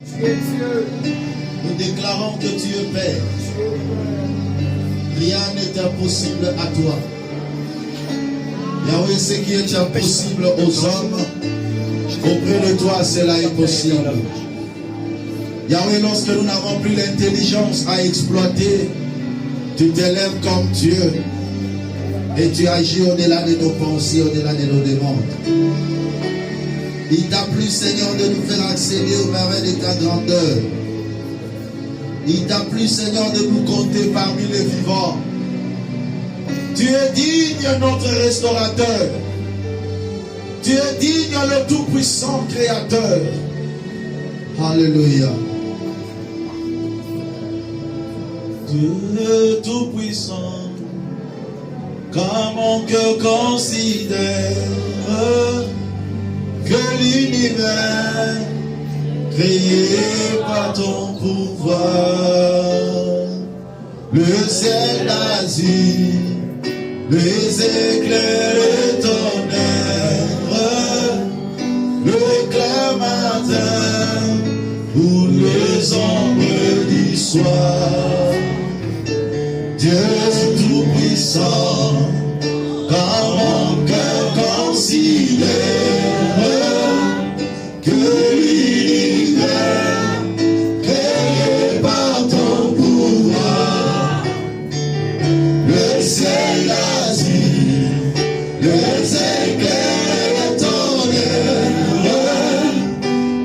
Nous déclarons que tu es Père. Rien n'est impossible à toi. Yahweh, ce qui est impossible aux hommes, auprès de toi, cela est possible. Yahweh, lorsque nous n'avons plus l'intelligence à exploiter, tu t'élèves comme Dieu et tu agis au-delà de nos pensées, au-delà de nos demandes. Il t'a plu, Seigneur, de nous faire accéder aux merveilles de ta grandeur. Il t'a plu, Seigneur, de nous compter parmi les vivants. Tu es digne, notre restaurateur. Tu es digne, le tout-puissant créateur. Alléluia. Dieu tout-puissant, quand mon cœur considère que l'univers créé par ton pouvoir, le ciel d'Asie, les éclairs de ton œuvre, le clair matin ou les ombres du soir. Dieu tout-puissant, quand mon cœur considère que l'univers créé par ton pouvoir, le ciel d'Asie, les éclairs de ton œuvre,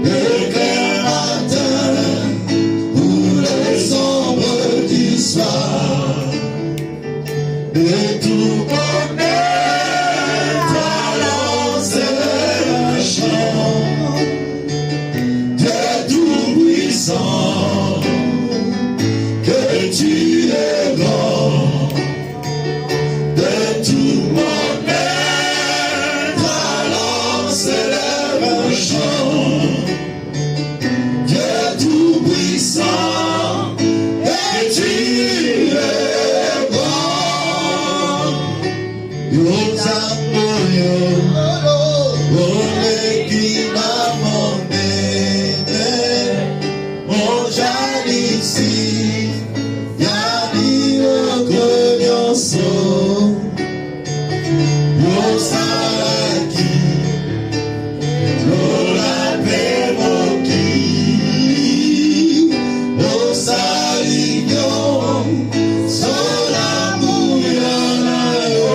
le clair matin ou les ombres du soir, de tout mon être, alors c'est un chant. Dieu tout-puissant, que tu es grand, de tout mon être, alors s'élève un chant. Dieu tout-puissant, que tu es grand. Yo Zamoyo, ole kina monene, mon jalisi, yadi okonyoso, yo saraki, lola pemoki, yo saligyo, sola muyana yo.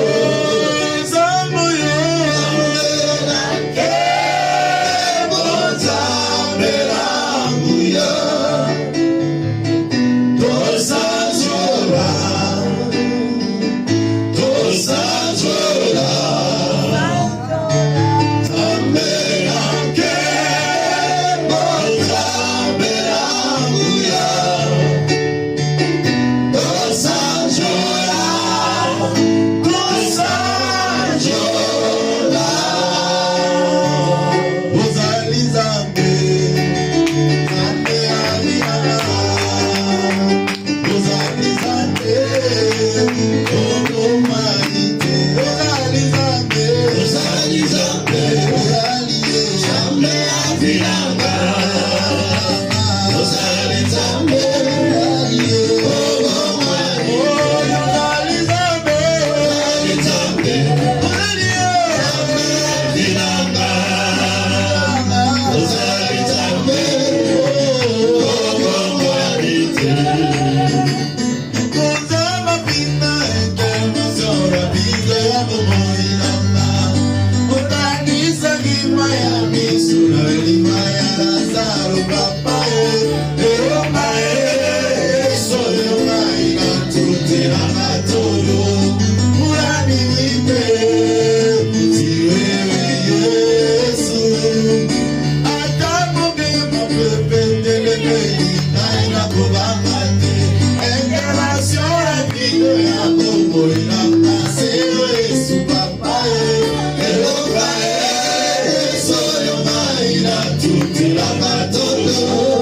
Tutti la mattina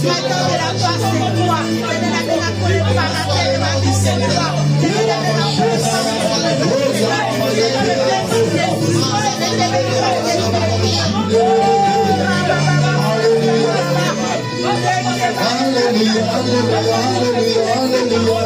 Maintenant alléluia, alléluia, alléluia.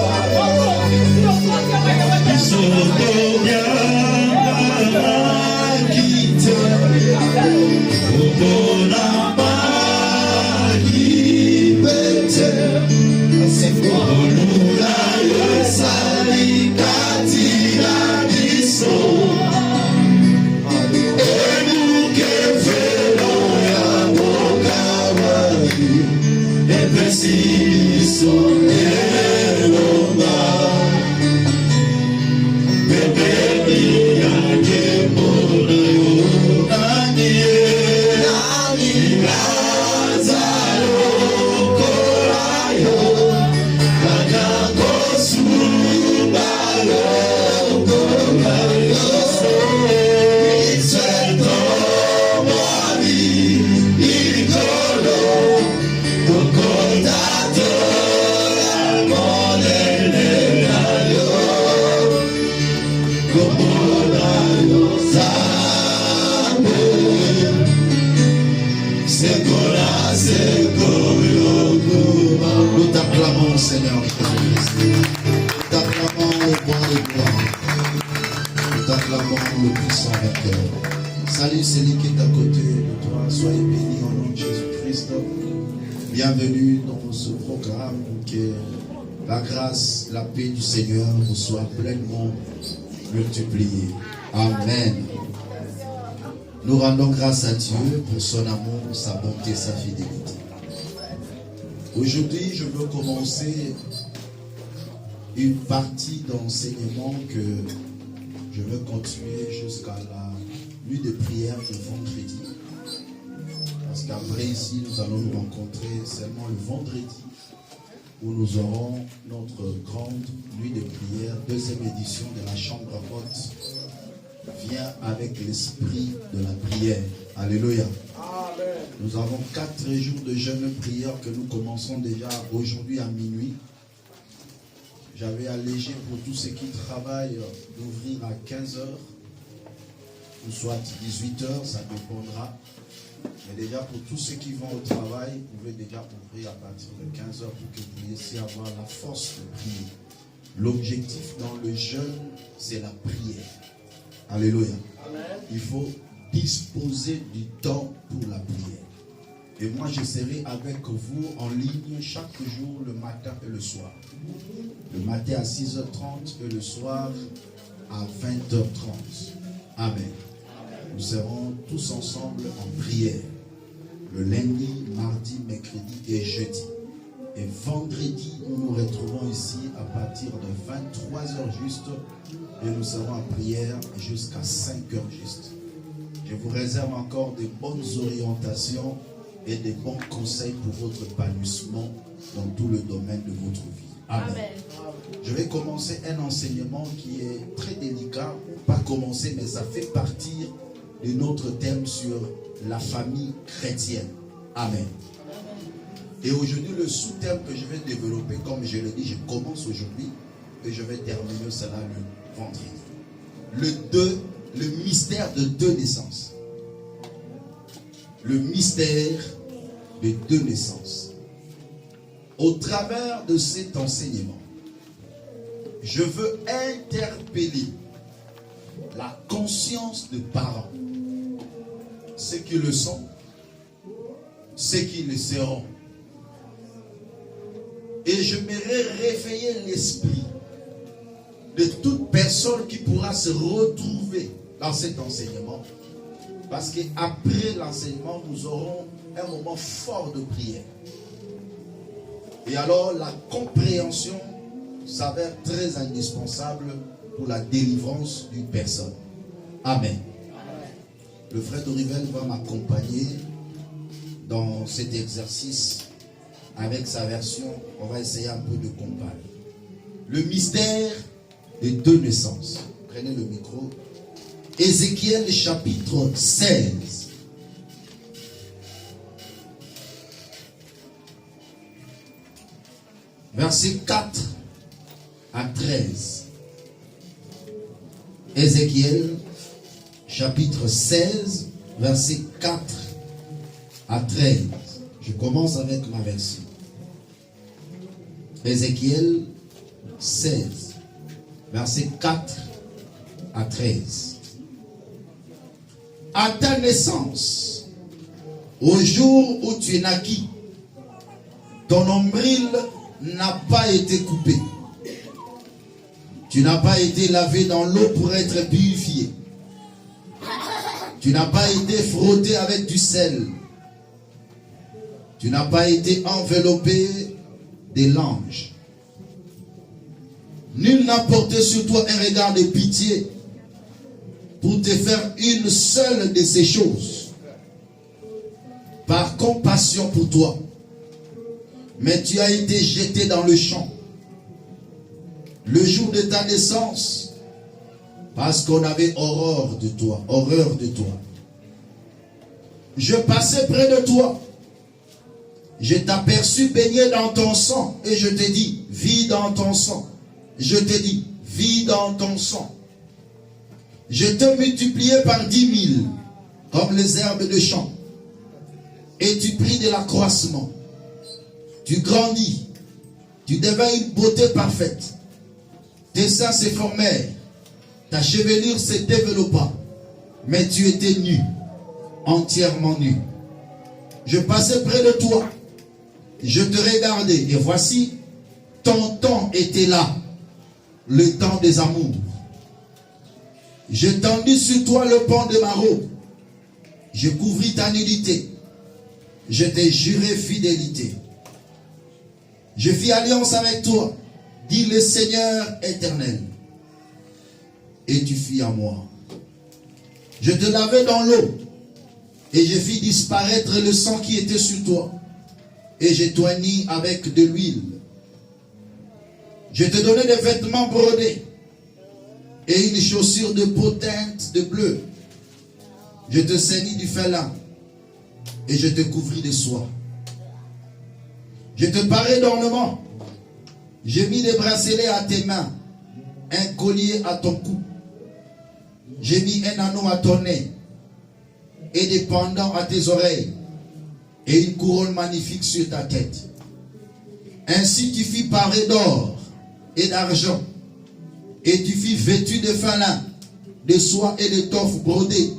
Seigneur, nous t'acclamons au bon de gloire. Nous t'acclamons le puissant vainqueur. Salut celui qui est à côté de toi. Soyez bénis au nom de Jésus-Christ. Bienvenue dans ce programme. Que la grâce, la paix du Seigneur vous soit pleinement multipliée. Amen. Nous rendons grâce à Dieu pour son amour, sa bonté, sa fidélité. Aujourd'hui, je veux commencer une partie d'enseignement que je veux continuer jusqu'à la nuit de prière de vendredi. Parce qu'après ici, nous allons nous rencontrer seulement le vendredi où nous aurons notre grande nuit de prière, deuxième édition de la chambre haute. Viens avec l'esprit de la prière. Alléluia. Amen. Nous avons 4 jours de jeûne prière que nous commençons déjà aujourd'hui à minuit. J'avais allégé pour tous ceux qui travaillent d'ouvrir à 15h ou soit 18h, ça dépendra. Mais déjà pour tous ceux qui vont au travail, vous pouvez déjà ouvrir à partir de 15h pour que vous puissiez avoir la force de prier. L'objectif dans le jeûne, c'est la prière. Alléluia. Amen. Il faut disposer du temps pour la prière. Et moi, je serai avec vous en ligne chaque jour, le matin et le soir. Le matin à 6h30 et le soir à 20h30. Amen. Nous serons tous ensemble en prière. Le lundi, mardi, mercredi et jeudi. Et vendredi, nous nous retrouvons ici à partir de 23h juste. Et nous serons en prière jusqu'à 5h juste. Je vous réserve encore de bonnes orientations et de bons conseils pour votre épanouissement dans tout le domaine de votre vie. Amen. Amen. Je vais commencer un enseignement qui est très délicat. Pas commencer, mais ça fait partie de notre thème sur la famille chrétienne. Amen. Et aujourd'hui, le sous-thème que je vais développer, comme je l'ai dit, je commence aujourd'hui et je vais terminer cela le vendredi. Le mystère de 2 naissances. Le mystère de 2 naissances. Au travers de cet enseignement, je veux interpeller la conscience de parents, ceux qui le sont, ceux qui le seront. Et je m'aimerais réveiller l'esprit de toute personne qui pourra se retrouver dans cet enseignement. Parce qu'après l'enseignement, nous aurons un moment fort de prière. Et alors, la compréhension s'avère très indispensable pour la délivrance d'une personne. Amen. Le frère Dorivel va m'accompagner dans cet exercice avec sa version. On va essayer un peu de comparer. Le mystère des 2 naissances. Prenez le micro. Ézéchiel chapitre 16. Verset 4 à 13. Ézéchiel chapitre 16, verset 4 à 13. Je commence avec ma version. Ézéchiel 16, versets 4 à 13. À ta naissance, au jour où tu es naquis, ton nombril n'a pas été coupé. Tu n'as pas été lavé dans l'eau pour être purifié. Tu n'as pas été frotté avec du sel. Tu n'as pas été enveloppé des langes. Nul n'a porté sur toi un regard de pitié pour te faire une seule de ces choses. Par compassion pour toi. Mais tu as été jeté dans le champ. Le jour de ta naissance, parce qu'on avait horreur de toi. Je passais près de toi. Je t'aperçus baigné dans ton sang et je t'ai dit, vis dans ton sang. Je t'ai dit, vis dans ton sang. Je te multipliai par 10 000, comme les herbes de champ. Et tu pris de l'accroissement. Tu grandis. Tu devins une beauté parfaite. Tes seins se formèrent. Ta chevelure se développa. Mais tu étais nu. Entièrement nu. Je passais près de toi. Je te regardais. Et voici, ton temps était là. Le temps des amours. Je tendis sur toi le pan de ma robe. Je couvris ta nudité. Je t'ai juré fidélité. Je fis alliance avec toi, dit le Seigneur éternel. Et tu fis à moi. Je te lavai dans l'eau. Et je fis disparaître le sang qui était sur toi. Et je t'oignis avec de l'huile. Je te donnai des vêtements brodés. Et une chaussure de peau teinte de bleu. Je te ceignis du félin. Et je te couvris de soie. Je te parai d'ornements. J'ai mis des bracelets à tes mains. Un collier à ton cou. J'ai mis un anneau à ton nez. Et des pendants à tes oreilles. Et une couronne magnifique sur ta tête. Ainsi tu fis paré d'or et d'argent. Et tu fis vêtu de fin lin, de soie et d'étoffe brodée.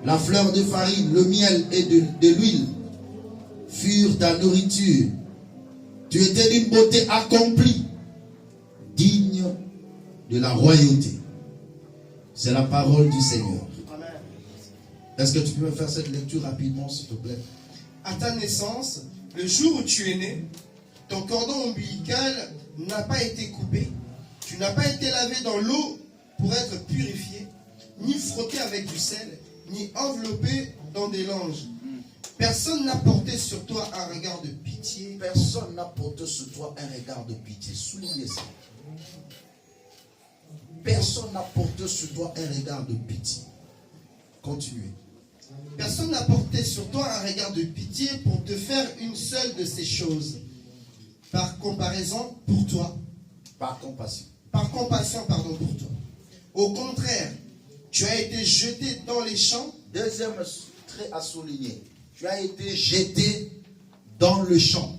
La fleur de farine, le miel et de l'huile furent ta nourriture. Tu étais d'une beauté accomplie, digne de la royauté. C'est la parole du Seigneur. Est-ce que tu peux me faire cette lecture rapidement, s'il te plaît? À ta naissance, le jour où tu es né, ton cordon ombilical n'a pas été coupé. Tu n'as pas été lavé dans l'eau pour être purifié, ni frotté avec du sel, ni enveloppé dans des langes. Personne n'a porté sur toi un regard de pitié. Personne n'a porté sur toi un regard de pitié. Soulignez ça. Personne n'a porté sur toi un regard de pitié. Continuez. Personne n'a porté sur toi un regard de pitié pour te faire une seule de ces choses. Par comparaison, pour toi. Par compassion. Par compassion, pardon, pour toi. Au contraire, tu as été jeté dans les champs. Deuxième trait à souligner. Tu as été jeté dans le champ.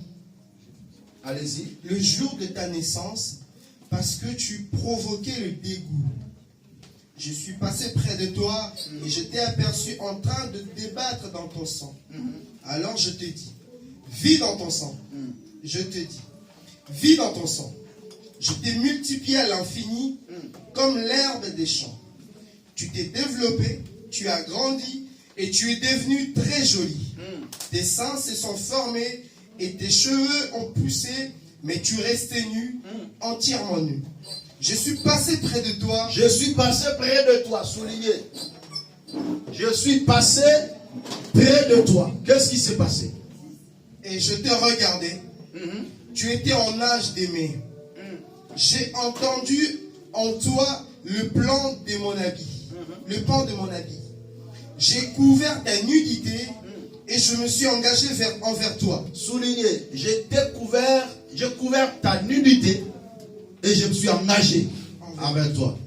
Allez-y. Le jour de ta naissance, parce que tu provoquais le dégoût. Je suis passé près de toi et je t'ai aperçu en train de débattre dans ton sang. Alors je te dis, vis dans ton sang. Je te dis, vis dans ton sang. Je t'ai multiplié à l'infini comme l'herbe des champs. Tu t'es développé, tu as grandi et tu es devenu très joli. Tes seins se sont formés et tes cheveux ont poussé, mais tu restais nu, entièrement nu. Je suis passé près de toi. Je suis passé près de toi, soulignez. Je suis passé près de toi. Qu'est-ce qui s'est passé? Et je te regardais. Tu étais en âge d'aimer. J'ai entendu en toi le plan de mon habit. Le pan de mon habit. J'ai couvert ta nudité et je me suis engagé envers toi. Soulignez, j'ai couvert ta nudité et je me suis engagé envers toi.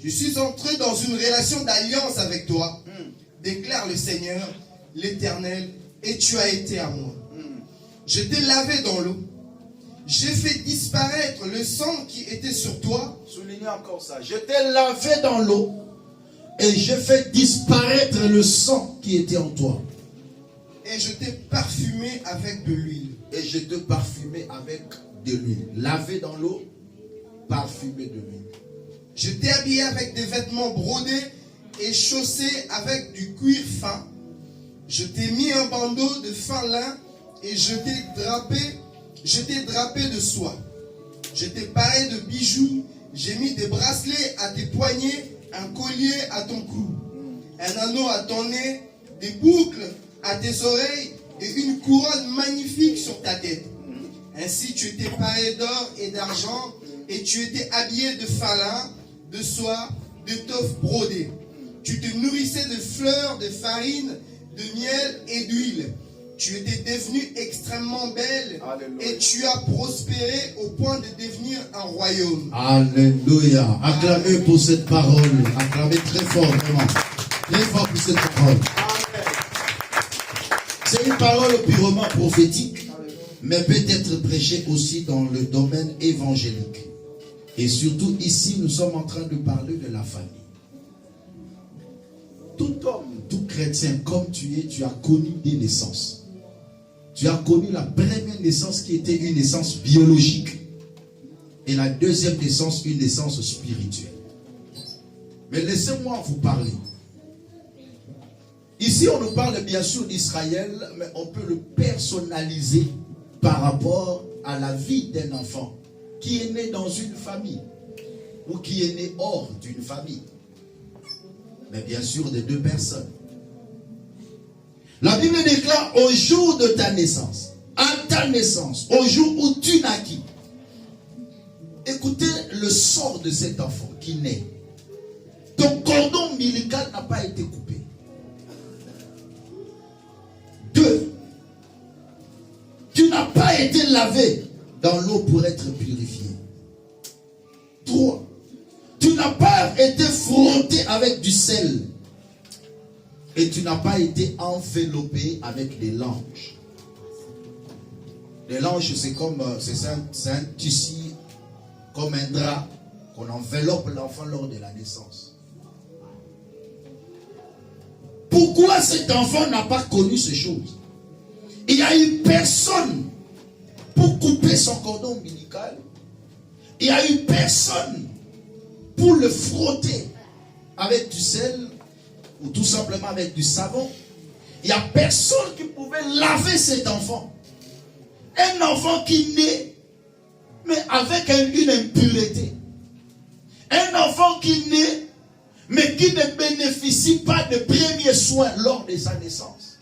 Je suis entré dans une relation d'alliance avec toi, déclare le Seigneur, l'Éternel, et tu as été à moi. Je t'ai lavé dans l'eau. j'ai fait disparaître le sang qui était sur toi. Soulignez encore ça. Je t'ai lavé dans l'eau et j'ai fait disparaître le sang qui était en toi. Et je t'ai parfumé avec de l'huile. Et je t'ai parfumé avec de l'huile. Lavé dans l'eau, parfumé de l'huile. Je t'ai habillé avec des vêtements brodés et chaussé avec du cuir fin. Je t'ai mis un bandeau de fin lin et je t'ai drapé de soie. Je t'ai paré de bijoux. J'ai mis des bracelets à tes poignets, un collier à ton cou, un anneau à ton nez, des boucles à tes oreilles et une couronne magnifique sur ta tête. Ainsi tu étais paré d'or et d'argent et tu étais habillé de fin lin, de soie, d'étoffe brodée. Tu te nourrissais de fleurs, de farine, de miel et d'huile. Tu étais devenue extrêmement belle. Alléluia. Et tu as prospéré au point de devenir un royaume. Alléluia. Acclamez pour cette parole. Acclamez très fort, vraiment. Très fort pour cette parole. C'est une parole purement prophétique, mais peut être prêchée aussi dans le domaine évangélique. Et surtout ici, nous sommes en train de parler de la famille. Tout homme, tout chrétien, comme tu es, tu as connu des naissances. Tu as connu la première naissance qui était une naissance biologique. Et la deuxième naissance, une naissance spirituelle. Mais laissez-moi vous parler. Ici, on nous parle bien sûr d'Israël, mais on peut le personnaliser par rapport à la vie d'un enfant qui est né dans une famille ou qui est né hors d'une famille. Mais bien sûr, des deux personnes. La Bible déclare au jour de ta naissance, à ta naissance, au jour où tu naquis. Écoutez le sort de cet enfant qui naît. Ton cordon ombilical n'a pas été coupé. 2. Tu n'as pas été lavé dans l'eau pour être purifié. 3. Tu n'as pas été frotté avec du sel. Et tu n'as pas été enveloppé avec des langes. Les langes, c'est comme c'est un tissu, comme un drap, qu'on enveloppe l'enfant lors de la naissance. Pourquoi cet enfant n'a pas connu ces choses? Il n'y a eu personne pour couper son cordon ombilical. Il n'y a eu personne pour le frotter avec du sel ou tout simplement avec du savon. Il n'y a personne qui pouvait laver cet enfant. Un enfant qui naît, mais avec une impureté. Un enfant qui naît, mais qui ne bénéficie pas de premiers soins lors de sa naissance.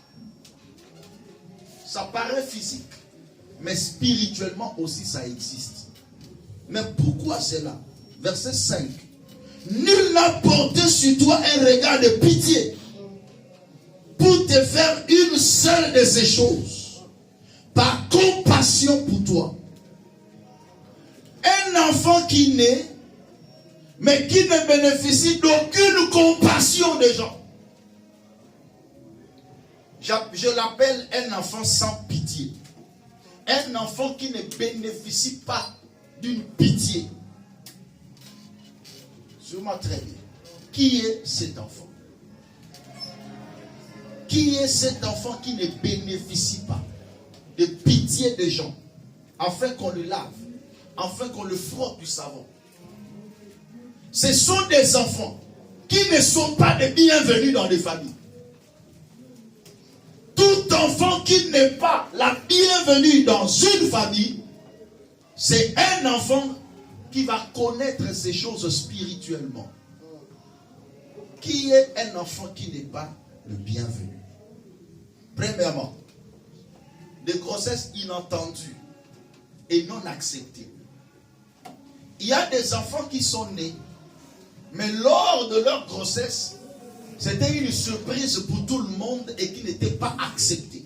Ça paraît physique, mais spirituellement aussi ça existe. Mais pourquoi cela? Verset 5. Nul n'a porté sur toi un regard de pitié pour te faire une seule de ces choses, par compassion pour toi. Un enfant qui naît, mais qui ne bénéficie d'aucune compassion des gens. Je l'appelle un enfant sans pitié. Un enfant qui ne bénéficie pas d'une pitié. Sûrement très bien. Qui est cet enfant? Qui est cet enfant qui ne bénéficie pas de pitié des gens, afin qu'on le lave, afin qu'on le frotte du savon? Ce sont des enfants qui ne sont pas les bienvenus dans les familles. Tout enfant qui n'est pas la bienvenue dans une famille, c'est un enfant qui va connaître ces choses spirituellement. Qui est un enfant qui n'est pas le bienvenu? Premièrement, des grossesses inattendues et non acceptées. Il y a des enfants qui sont nés, mais lors de leur grossesse, c'était une surprise pour tout le monde et qui n'était pas acceptée.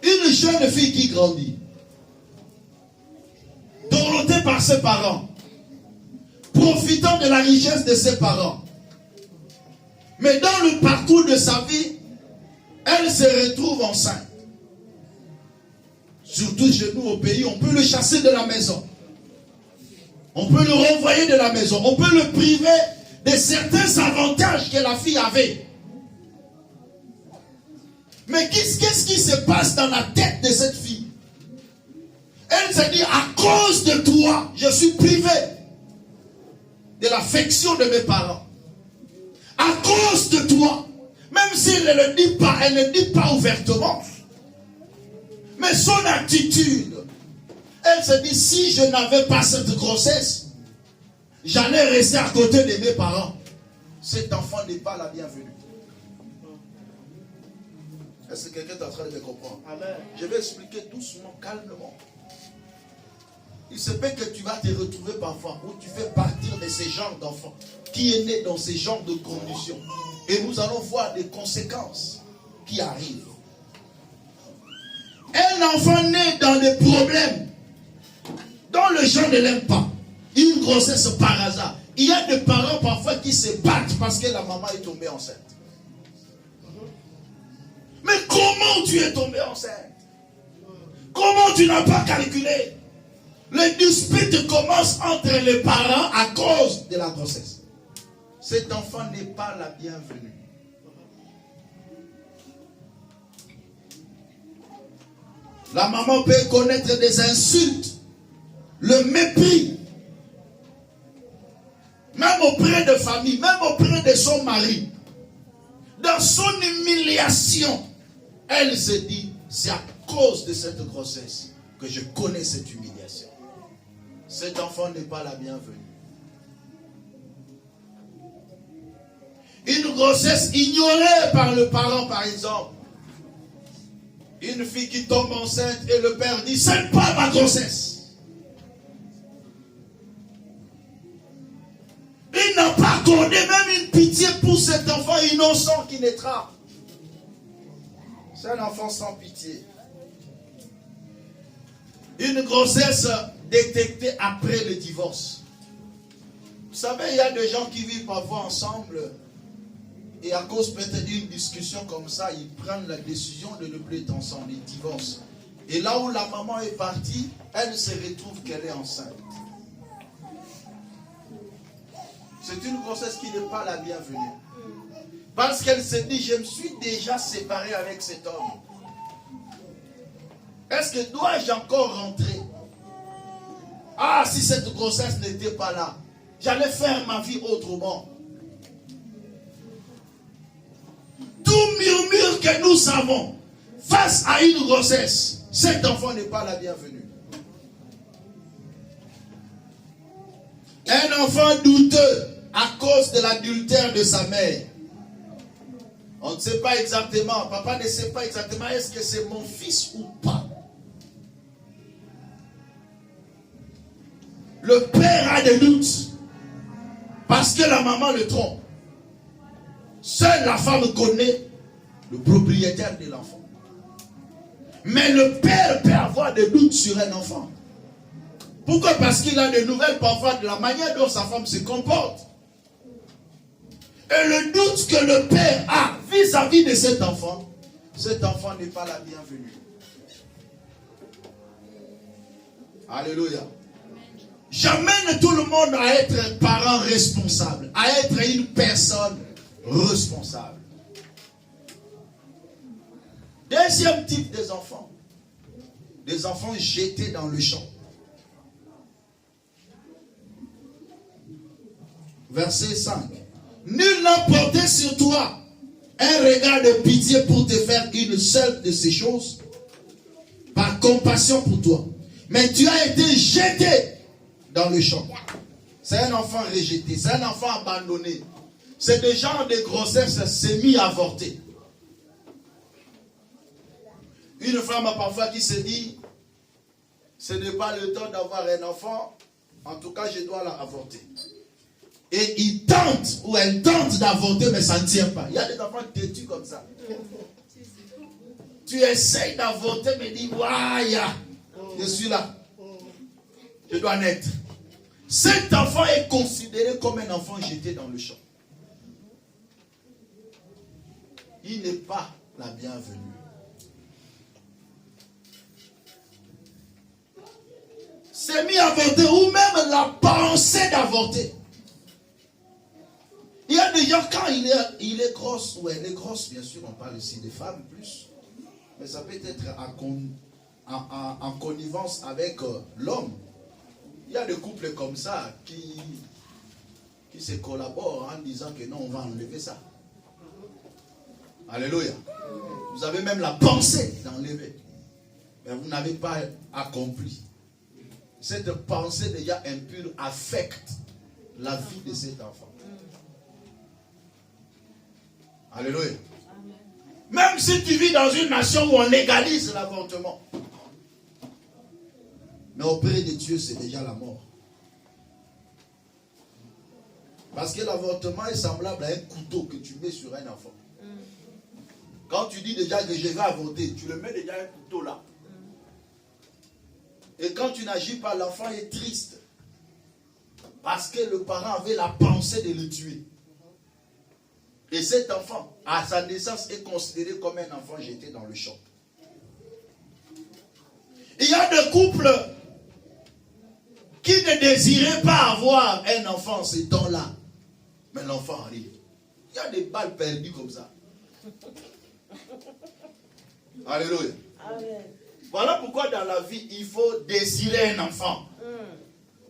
Une jeune fille qui grandit, dorlotée par ses parents, profitant de la richesse de ses parents. Mais dans le parcours de sa vie, elle se retrouve enceinte. surtout chez nous au pays, on peut le chasser de la maison. On peut le renvoyer de la maison. On peut le priver de certains avantages que la fille avait. Mais qu'est-ce qui se passe dans la tête de cette fille? Elle se dit, à cause de toi, je suis privé de l'affection de mes parents. À cause de toi, même si elle ne le dit pas, elle ne dit pas ouvertement. Mais son attitude, elle se dit, si je n'avais pas cette grossesse, j'allais rester à côté de mes parents. Cet enfant n'est pas la bienvenue. Est-ce que quelqu'un est en train de me comprendre? Amen. Je vais expliquer doucement, calmement. Il se peut que tu vas te retrouver parfois où tu fais partir de ces genres d'enfants qui est né dans ces genres de conditions. Et nous allons voir des conséquences qui arrivent. Un enfant né dans des problèmes dont les gens ne l'aiment pas. Une grossesse par hasard. Il y a des parents parfois qui se battent parce que la maman est tombée enceinte. Mais comment tu es tombé enceinte? Comment tu n'as pas calculé? Les disputes commencent entre les parents à cause de la grossesse. Cet enfant n'est pas la bienvenue. La maman peut connaître des insultes, le mépris, même auprès de famille, même auprès de son mari. Dans son humiliation, elle se dit, c'est à cause de cette grossesse que je connais cette humiliation. Cet enfant n'est pas la bienvenue. Une grossesse ignorée par le parent, par exemple. Une fille qui tombe enceinte et le père dit, c'est pas ma grossesse. Il n'a pas accordé même une pitié pour cet enfant innocent qui naîtra. C'est un enfant sans pitié. Une grossesse détectée après le divorce. Vous savez, il y a des gens qui vivent parfois ensemble et à cause peut-être d'une discussion comme ça, ils prennent la décision de ne plus être ensemble, ils divorcent. Et là où la maman est partie, elle se retrouve qu'elle est enceinte. C'est une grossesse qui n'est pas la bienvenue. Parce qu'elle se dit, je me suis déjà séparée avec cet homme. Est-ce que dois-je encore rentrer? Ah, si cette grossesse n'était pas là, j'allais faire ma vie autrement. Tout murmure que nous savons face à une grossesse, cet enfant n'est pas la bienvenue. Un enfant douteux à cause de l'adultère de sa mère. On ne sait pas exactement, papa ne sait pas exactement est-ce que c'est mon fils ou pas. Le père a des doutes parce que la maman le trompe. Seule la femme connaît le propriétaire de l'enfant. Mais le père peut avoir des doutes sur un enfant. Pourquoi? Parce qu'il a des nouvelles parfois de la manière dont sa femme se comporte. Et le doute que le père a vis-à-vis de cet enfant n'est pas la bienvenue. Alléluia. J'amène tout le monde à être un parent responsable, à être une personne responsable. Deuxième type des enfants jetés dans le champ. Verset 5. Nul n'a porté sur toi un regard de pitié pour te faire une seule de ces choses, par compassion pour toi. Mais tu as été jeté dans le champ. C'est un enfant rejeté, c'est un enfant abandonné. C'est des genres de grossesse semi-avortée. Une femme parfois qui se dit, ce n'est pas le temps d'avoir un enfant, en tout cas je dois l'avorter. Et il tente, ou elle tente d'avorter, mais ça ne tient pas. Il y a des enfants têtus comme ça. Tu essayes d'avorter, mais dis, waouh, je suis là. Je dois naître. Cet enfant est considéré comme un enfant jeté dans le champ. Il n'est pas la bienvenue. s'est mis à avorter ou même la pensée d'avorter. Il y a des gens, quand il est grosse, ou elle est grosse, bien sûr, on parle ici des femmes plus, mais ça peut être en connivence avec l'homme. Il y a des couples comme ça qui se collaborent en disant que non, on va enlever ça. Alléluia. Vous avez même la pensée d'enlever, mais vous n'avez pas accompli. Cette pensée déjà impure affecte la vie de cet enfant. Alléluia. Même si tu vis dans une nation où on légalise l'avortement, mais auprès de Dieu, c'est déjà la mort. Parce que l'avortement est semblable à un couteau que tu mets sur un enfant. Quand tu dis déjà que je vais avorter, tu le mets déjà un couteau là. Et quand tu n'agis pas, l'enfant est triste. Parce que le parent avait la pensée de le tuer. Et cet enfant, à sa naissance, est considéré comme un enfant jeté dans le champ. Il y a des couples qui ne désiraient pas avoir un enfant ce temps-là. Mais l'enfant arrive. Il y a des balles perdues comme ça. Alléluia. Amen. Voilà pourquoi dans la vie, il faut désirer un enfant.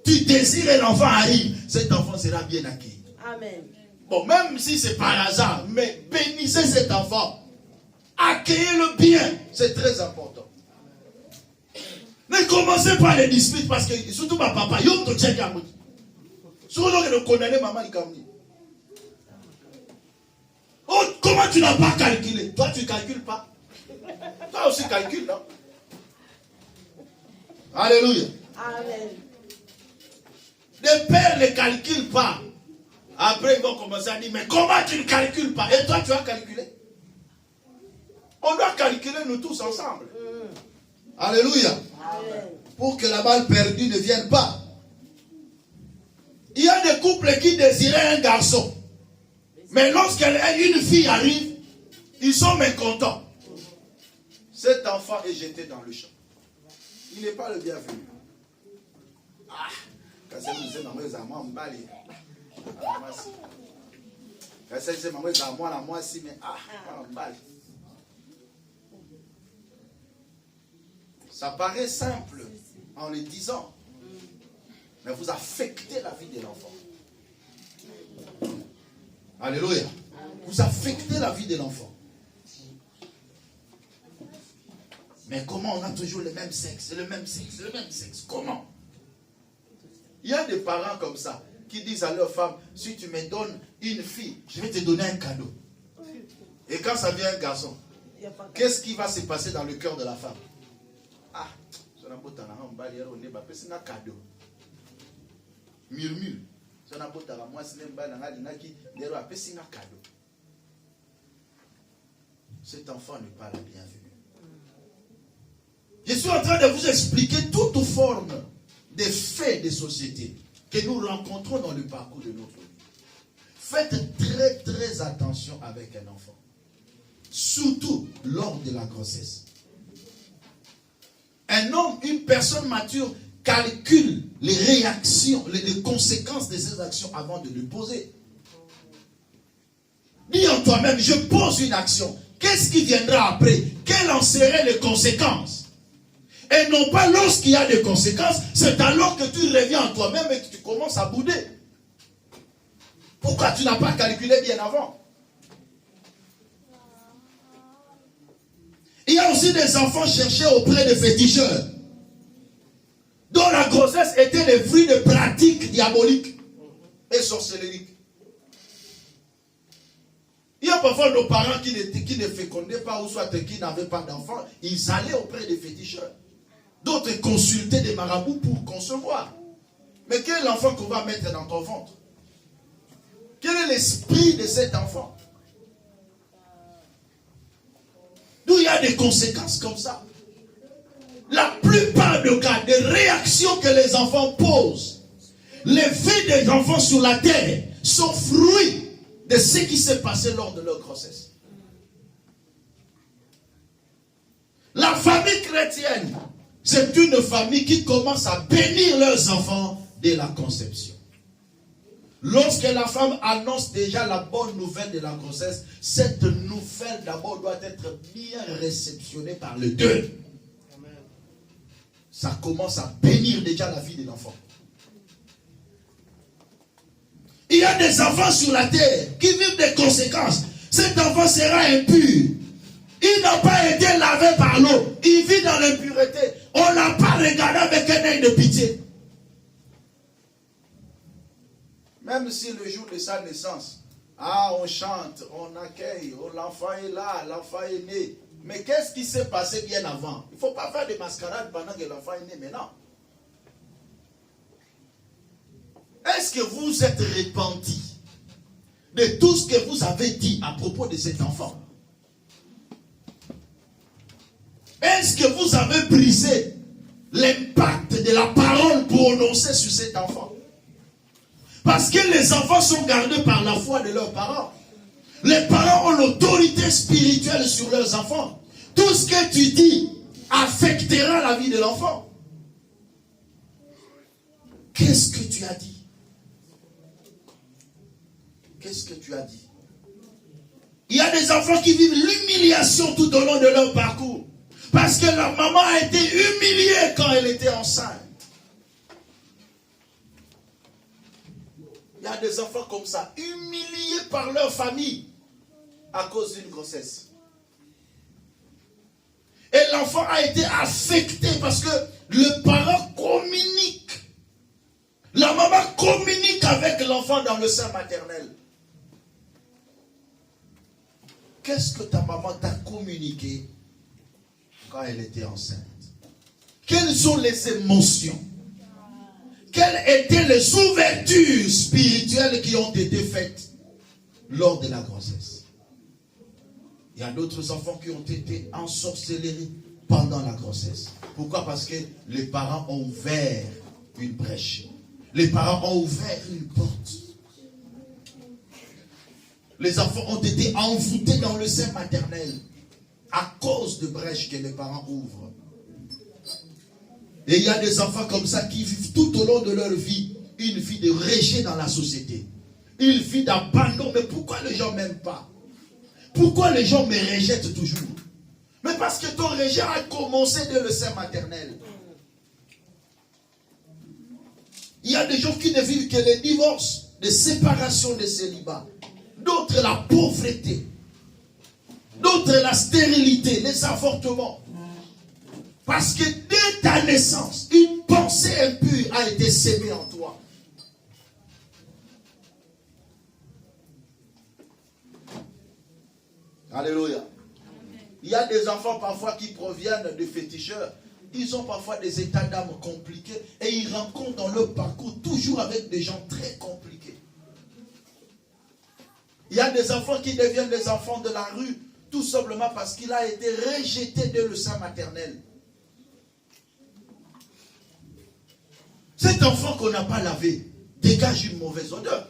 Tu désires et l'enfant arrive, cet enfant sera bien accueilli. Amen. Bon, même si c'est par hasard, mais bénissez cet enfant. Accueillez-le bien. C'est très important. Ne commencez pas les disputes parce que, surtout ma papa, yom to tchèque à moi. Surtout que le condamné maman il kamni. Oh, comment tu n'as pas calculé? Toi, tu ne calcules pas. Toi aussi, calcule, non? Alléluia. Amen. Les pères ne calculent pas. Après, ils vont commencer à dire, mais comment tu ne calcules pas? Et toi, tu as calculé? On doit calculer nous tous ensemble. Alléluia. Amen. Pour que la balle perdue ne vienne pas. Il y a des couples qui désiraient un garçon. Mais lorsqu'une fille arrive, ils sont mécontents. Cet enfant est jeté dans le champ. Il n'est pas le bienvenu. Ah, quand c'est nous, maman, les amants, on balle. Quand c'est maman, les amants, la moi aussi, mais on balle. Ça paraît simple en le disant, mais vous affectez la vie de l'enfant. Alléluia. Vous affectez la vie de l'enfant. Mais comment on a toujours le même sexe, le même sexe, le même sexe? Comment? Il y a des parents comme ça qui disent à leur femme, si tu me donnes une fille, je vais te donner un cadeau. Et quand ça vient un garçon, qu'est-ce qui va se passer dans le cœur de la femme? Ah, c'est un cadeau. Murmure. Cet enfant n'est pas la bienvenue. Je suis en train de vous expliquer toute forme de faits de société que nous rencontrons dans le parcours de notre vie. Faites très très attention avec un enfant. Surtout lors de la grossesse. Un homme, une personne mature calcule les réactions, les conséquences de ses actions avant de les poser. Dis en toi-même, je pose une action. Qu'est-ce qui viendra après? Quelles en seraient les conséquences? Et non pas lorsqu'il y a des conséquences, c'est alors que tu reviens en toi-même et que tu commences à bouder. Pourquoi tu n'as pas calculé bien avant? Il y a aussi des enfants cherchés auprès des féticheurs, dont la grossesse était le fruit de pratiques diaboliques et sorcelleriques. Il y a parfois nos parents qui ne fécondaient pas ou soit qui n'avaient pas d'enfants, ils allaient auprès des féticheurs. D'autres consultaient des marabouts pour concevoir. Mais quel est l'enfant qu'on va mettre dans ton ventre? Quel est l'esprit de cet enfant? D'où il y a des conséquences comme ça. La plupart des cas, des réactions que les enfants posent, les faits des enfants sur la terre sont fruits de ce qui s'est passé lors de leur grossesse. La famille chrétienne, c'est une famille qui commence à bénir leurs enfants dès la conception. Lorsque la femme annonce déjà la bonne nouvelle de la grossesse, cette nouvelle d'abord doit être bien réceptionnée par les deux. Ça commence à bénir déjà la vie de l'enfant. Il y a des enfants sur la terre qui vivent des conséquences. Cet enfant sera impur. Il n'a pas été lavé par l'eau. Il vit dans l'impureté. On n'a pas regardé avec un œil de pitié. Même si le jour de sa naissance, on chante, on accueille, l'enfant est là, l'enfant est né. Mais qu'est-ce qui s'est passé bien avant? Il ne faut pas faire des mascarades pendant que l'enfant est né maintenant. Est-ce que vous êtes repenti de tout ce que vous avez dit à propos de cet enfant? Est-ce que vous avez brisé l'impact de la parole prononcée sur cet enfant? Parce que les enfants sont gardés par la foi de leurs parents. Les parents ont l'autorité spirituelle sur leurs enfants. Tout ce que tu dis affectera la vie de l'enfant. Qu'est-ce que tu as dit? Qu'est-ce que tu as dit? Il y a des enfants qui vivent l'humiliation tout au long de leur parcours. Parce que leur maman a été humiliée quand elle était enceinte. Il y a des enfants comme ça, humiliés par leur famille à cause d'une grossesse. Et l'enfant a été affecté parce que le parent communique. La maman communique avec l'enfant dans le sein maternel. Qu'est-ce que ta maman t'a communiqué quand elle était enceinte? Quelles sont les émotions? Quelles étaient les ouvertures spirituelles qui ont été faites lors de la grossesse? Il y a d'autres enfants qui ont été ensorcelés pendant la grossesse. Pourquoi? Parce que les parents ont ouvert une brèche. Les parents ont ouvert une porte. Les enfants ont été envoûtés dans le sein maternel à cause de brèches que les parents ouvrent. Et il y a des enfants comme ça qui vivent tout au long de leur vie une vie de rejet dans la société. Une vie d'abandon. Mais pourquoi les gens ne m'aiment pas? Pourquoi les gens me rejettent toujours? Mais parce que ton rejet a commencé dès le sein maternel. Il y a des gens qui ne vivent que les divorces, les séparations, les célibats. D'autres la pauvreté. D'autres la stérilité, les avortements. Parce que dès ta naissance, une pensée impure a été sémée en toi. Alléluia. Il y a des enfants parfois qui proviennent de féticheurs. Ils ont parfois des états d'âme compliqués et ils rencontrent dans leur parcours toujours avec des gens très compliqués. Il y a des enfants qui deviennent des enfants de la rue tout simplement parce qu'il a été rejeté dès le sein maternel. Cet enfant qu'on n'a pas lavé dégage une mauvaise odeur.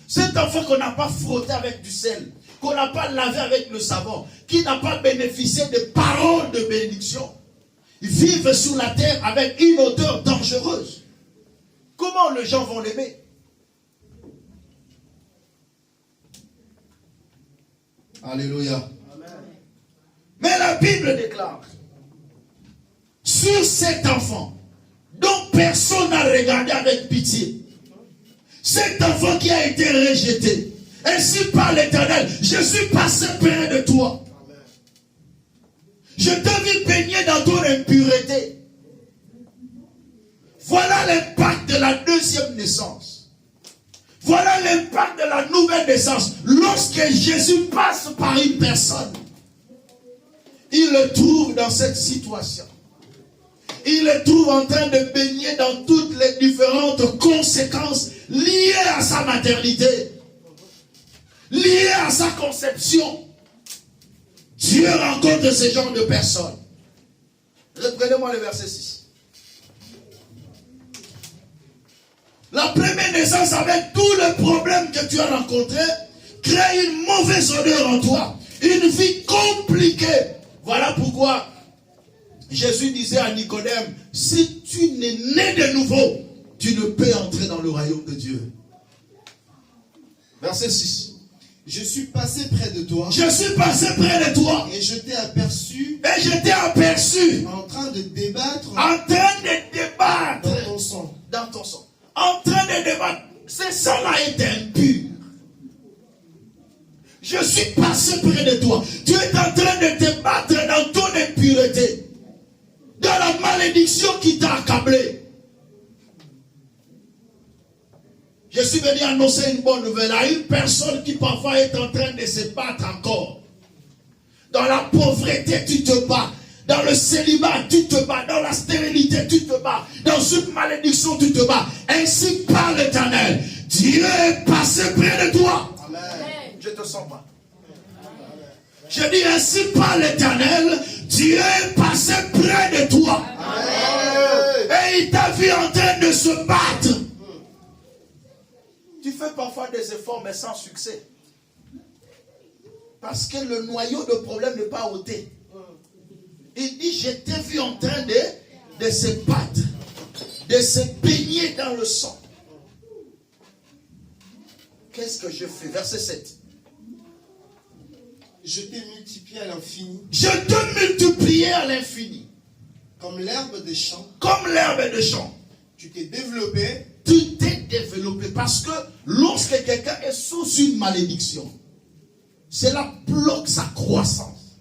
Cet enfant qu'on n'a pas frotté avec du sel, qu'on n'a pas lavé avec le savon, qui n'a pas bénéficié des paroles de bénédiction, ils vivent sur la terre avec une odeur dangereuse. Comment les gens vont l'aimer? Alléluia. Amen. Mais la Bible déclare sur cet enfant dont personne n'a regardé avec pitié, cet enfant qui a été rejeté, ainsi par l'Éternel, je suis passé près de toi. Je t'ai vu baigner dans ton impureté. Voilà l'impact de la deuxième naissance. Voilà l'impact de la nouvelle naissance. Lorsque Jésus passe par une personne, il le trouve dans cette situation. Il le trouve en train de baigner dans toutes les différentes conséquences liées à sa maternité, liées à sa conception. Dieu rencontre ce genre de personnes. Reprenez-moi le verset 6. La première naissance, avec tous les problèmes que tu as rencontrés, crée une mauvaise odeur en toi. Une vie compliquée. Voilà pourquoi Jésus disait à Nicodème, si tu n'es né de nouveau, tu ne peux entrer dans le royaume de Dieu. Verset 6. Je suis passé près de toi. Je suis passé près de toi. Et je t'ai aperçu. Et je t'ai aperçu. En train de débattre. En train de débattre. Dans ton sang. Dans ton sang. En train de débattre. Ce sang-là est impur. Je suis passé près de toi. Tu es en train de te battre dans ton impureté. Dans la malédiction qui t'a accablé. Je suis venu annoncer une bonne nouvelle à une personne qui parfois est en train de se battre encore. Dans la pauvreté, tu te bats. Dans le célibat, tu te bats. Dans la stérilité, tu te bats. Dans une malédiction, tu te bats. Ainsi parle l'Éternel. Dieu est passé près de toi. Amen. Je te sens pas. Je dis ainsi parle l'Éternel. Dieu est passé près de toi. Amen. Et il t'a vu en train de se battre. Tu fais parfois des efforts mais sans succès. Parce que le noyau de problème n'est pas ôté. Il dit, je t'ai vu en train de se battre, de se baigner dans le sang. Qu'est-ce que je fais? Verset 7. Je t'ai multiplié à l'infini. Je te multiplié à l'infini. Comme l'herbe des champs. Comme l'herbe des champs. Tu t'es développé. Tu t'es développé. Parce que lorsque quelqu'un est sous une malédiction, cela bloque sa croissance.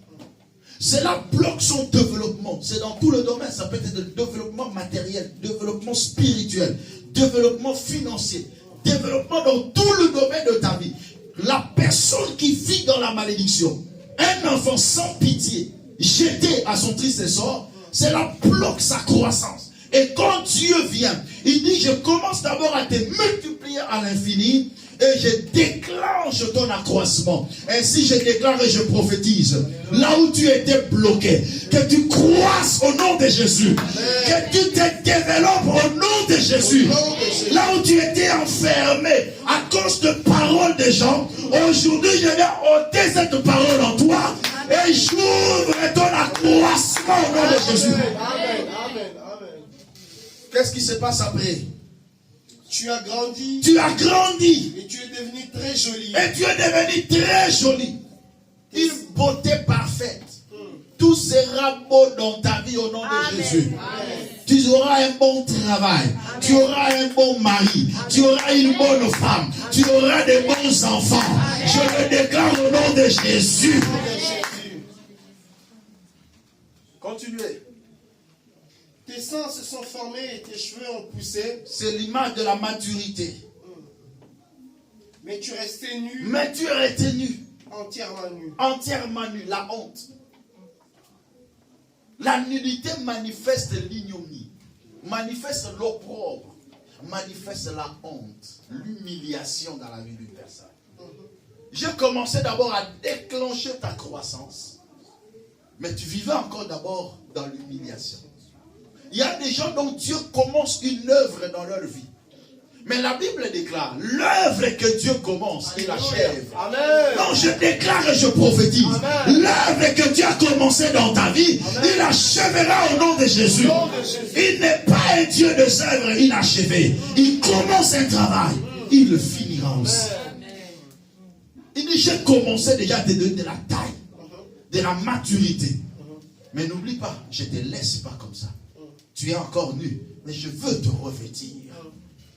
Cela bloque son développement. C'est dans tout le domaine. Ça peut être le développement matériel, développement spirituel, développement financier, développement dans tout le domaine de ta vie. La personne qui vit dans la malédiction, un enfant sans pitié, jeté à son triste sort, cela bloque sa croissance. Et quand Dieu vient, il dit, je commence d'abord à te multiplier à l'infini et je déclenche ton accroissement. Ainsi, je déclare et je prophétise. Là où tu étais bloqué, que tu croisses au nom de Jésus. Que tu te développes au nom de Jésus. Là où tu étais enfermé à cause de paroles des gens, aujourd'hui, je viens ôter cette parole en toi et j'ouvre ton accroissement au nom de Jésus. Amen. Amen. Amen. Qu'est-ce qui se passe après? Tu as grandi. Tu as grandi. Et tu es devenu très joli. Et tu es devenu très joli. Une beauté parfaite. Tout sera beau dans ta vie au nom de Jésus. Amen. Tu auras un bon travail. Amen. Tu auras un bon mari. Amen. Tu auras une bonne femme. Amen. Tu auras des bons enfants. Amen. Je le déclare au nom de Jésus. Continuez. Tes seins se sont formés et tes cheveux ont poussé. C'est l'image de la maturité. Mais tu restais nu. Mais tu es resté nu. Entièrement nu. Entièrement nu. La honte. La nudité manifeste l'ignominie. Manifeste l'opprobre. Manifeste la honte. L'humiliation dans la vie d'une personne. J'ai commencé d'abord à déclencher ta croissance. Mais tu vivais encore d'abord dans l'humiliation. Il y a des gens dont Dieu commence une œuvre dans leur vie. Mais la Bible déclare, l'œuvre que Dieu commence, il achève. Amen. Donc je déclare et je prophétise. L'œuvre que Dieu a commencé dans ta vie, amen, il achèvera au nom de Jésus. Il n'est pas un Dieu de œuvres inachevé. Il commence un travail, il le finira aussi. Il dit, j'ai commencé déjà à te donner de la taille, de la maturité. Mais n'oublie pas, je ne te laisse pas comme ça. Tu es encore nu, mais je veux te revêtir.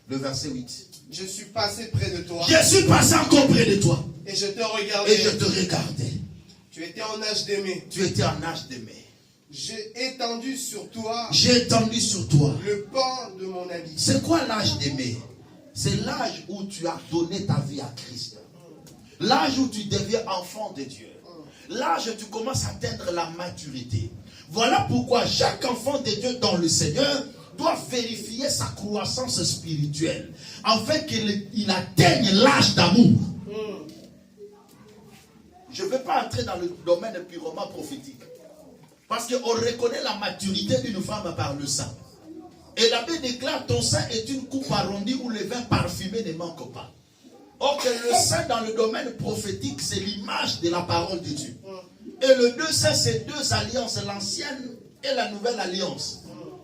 Le verset 8. Je suis passé près de toi. Je suis passé encore près de toi. Et je te regardais. Et je te regardais. Tu étais en âge d'aimer. Tu étais en âge d'aimer. J'ai étendu sur toi. J'ai étendu sur toi le pan de mon habit. C'est quoi l'âge d'aimer? C'est l'âge où tu as donné ta vie à Christ. L'âge où tu deviens enfant de Dieu. L'âge où tu commences à atteindre la maturité. Voilà pourquoi chaque enfant de Dieu dans le Seigneur doit vérifier sa croissance spirituelle, afin qu'il atteigne l'âge d'amour. Je ne vais pas entrer dans le domaine purement prophétique, parce qu'on reconnaît la maturité d'une femme par le sein. Et la Bible déclare, ton sein est une coupe arrondie où le vin parfumé ne manque pas. Or que le sein dans le domaine prophétique, c'est l'image de la parole de Dieu. Et le deux saints, c'est deux alliances, l'ancienne et la nouvelle alliance.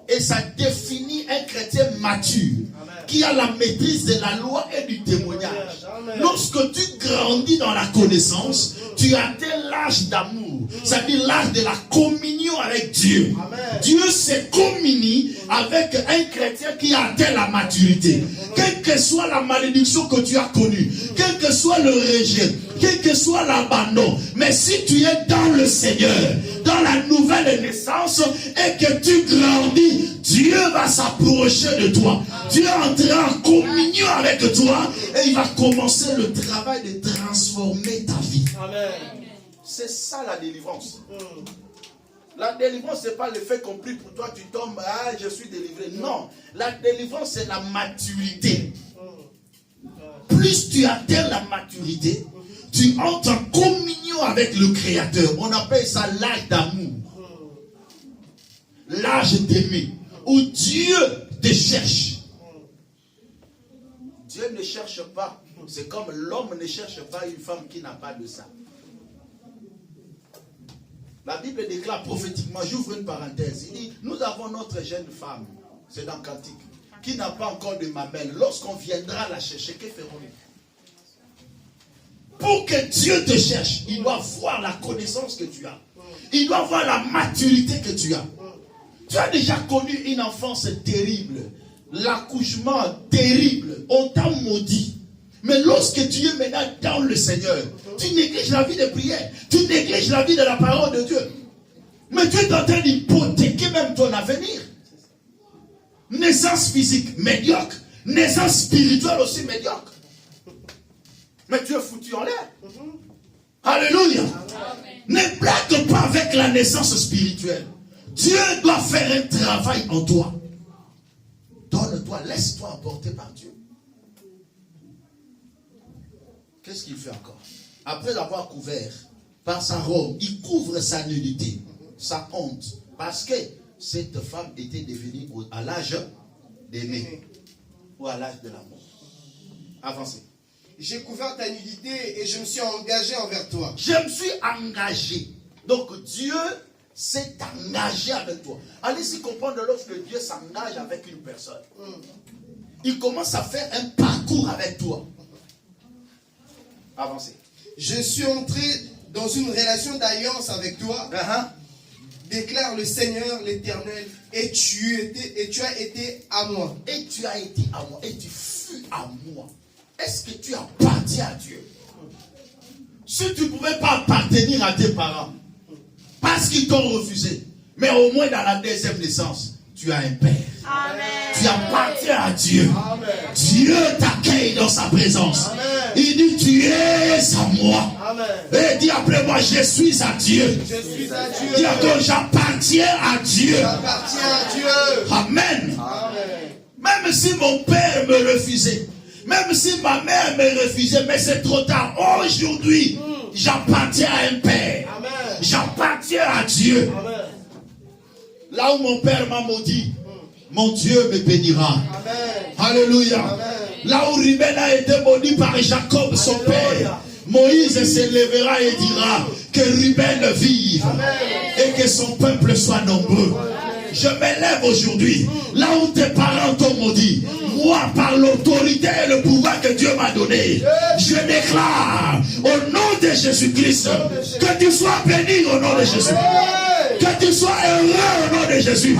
Et ça définit un chrétien mature qui a la maîtrise de la loi et du témoignage. Lorsque tu grandis dans la connaissance, tu atteins l'âge d'amour, c'est-à-dire l'âge de la communion avec Dieu. Dieu se communie avec un chrétien qui a atteint la maturité. Quelle que soit la malédiction que tu as connue, quel que soit le rejet, quel que soit l'abandon, mais si tu es dans le Seigneur, dans la nouvelle naissance, et que tu grandis, Dieu va s'approcher de toi. Dieu entrera en communion avec toi et il va commencer le travail de transformer ta vie. C'est ça la délivrance. La délivrance, ce n'est pas le fait qu'on prie pour toi, tu tombes, ah, je suis délivré. Non, la délivrance, c'est la maturité. Plus tu atteins la maturité, tu entres en communion avec le Créateur. On appelle ça l'âge d'amour. L'âge d'aimer. Où Dieu te cherche. Dieu ne cherche pas. C'est comme l'homme ne cherche pas une femme qui n'a pas de ça. La Bible déclare prophétiquement, j'ouvre une parenthèse, il dit, nous avons notre jeune femme, c'est dans Cantique, qui n'a pas encore de mamelle. Lorsqu'on viendra la chercher, que ferons-nous? Pour que Dieu te cherche, il doit voir la connaissance que tu as. Il doit voir la maturité que tu as. Tu as déjà connu une enfance terrible, l'accouchement terrible, on t'a maudit. Mais lorsque tu es maintenant dans le Seigneur, tu négliges la vie de prière, tu négliges la vie de la parole de Dieu. Mais tu es en train d'hypothéquer même ton avenir. Naissance physique médiocre, naissance spirituelle aussi médiocre. Mais tu es foutu en l'air. Alléluia. Ne blague pas avec la naissance spirituelle. Dieu doit faire un travail en toi. Donne-toi, laisse-toi emporter par Dieu. Qu'est-ce qu'il fait encore? Après avoir couvert par sa robe, il couvre sa nudité, sa honte. Parce que cette femme était devenue à l'âge d'aimer ou à l'âge de l'amour. Avancez. J'ai couvert ta nudité et je me suis engagé envers toi. Je me suis engagé. Donc Dieu s'est engagé avec toi. Allez-y comprendre lorsque Dieu s'engage avec une personne. Il commence à faire un parcours avec toi. Avancez. Je suis entré dans une relation d'alliance avec toi, déclare le Seigneur l'Éternel, et tu as été à moi. Et tu as été à moi, et tu fus à moi. Est-ce que tu appartiens à Dieu? Si tu ne pouvais pas appartenir à tes parents, parce qu'ils t'ont refusé, mais au moins dans la deuxième naissance, tu as un père. Amen. Tu appartiens à Dieu. Amen. Dieu t'accueille dans sa présence. Amen. Il dit, tu es à moi. Amen. Et dis après moi, je suis à Dieu. Je suis à Dieu. Dis encore, j'appartiens à Dieu. J'appartiens à Dieu. Amen. Amen. Même si mon père me refusait, même si ma mère me refusait, mais c'est trop tard. Aujourd'hui, j'appartiens à un père. Amen. J'appartiens à Dieu. Amen. Là où mon père m'a maudit, mon Dieu me bénira. Amen. Alléluia. Amen. Là où Ruben a été maudit par Jacob, son père, Moïse se lèvera et dira que Ruben vive. Amen. Et que son peuple soit nombreux. Je m'élève aujourd'hui, là où tes parents t'ont maudit, moi, par l'autorité et le pouvoir que Dieu m'a donné, je déclare au nom de Jésus-Christ que tu sois béni au nom de Jésus. Que tu sois heureux au nom de Jésus.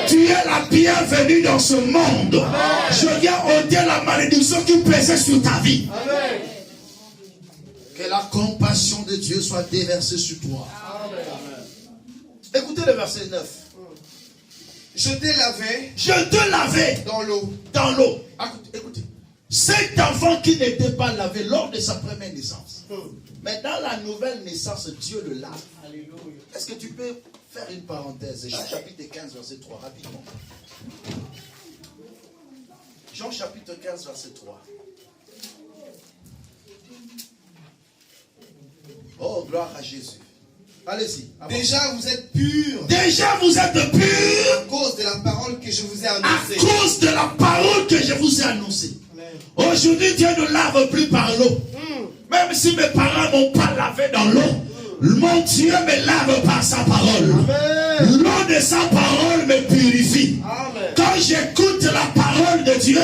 Tu es la bienvenue dans ce monde. Je viens ôter la malédiction qui pesait sur ta vie. Que la compassion de Dieu soit déversée sur toi. Écoutez le verset 9. Je t'ai lavé. Je te lavais dans l'eau. Dans l'eau. Écoutez. Cet enfant qui n'était pas lavé lors de sa première naissance. Mais dans la nouvelle naissance, Dieu le lave. Alléluia. Est-ce que tu peux faire une parenthèse? Jean chapitre 15, verset 3, rapidement. Jean chapitre 15, verset 3. Oh, gloire à Jésus. Allez-y. Déjà vous êtes purs. Déjà vous êtes purs. À cause de la parole que je vous ai À annoncée. cause de la parole que je vous ai annoncée. Aujourd'hui, Dieu ne lave plus par l'eau. Même si mes parents n'ont pas lavé dans l'eau, Mon Dieu me lave par sa parole. L'eau de sa parole me purifie. Amen. Quand j'écoute la parole de Dieu,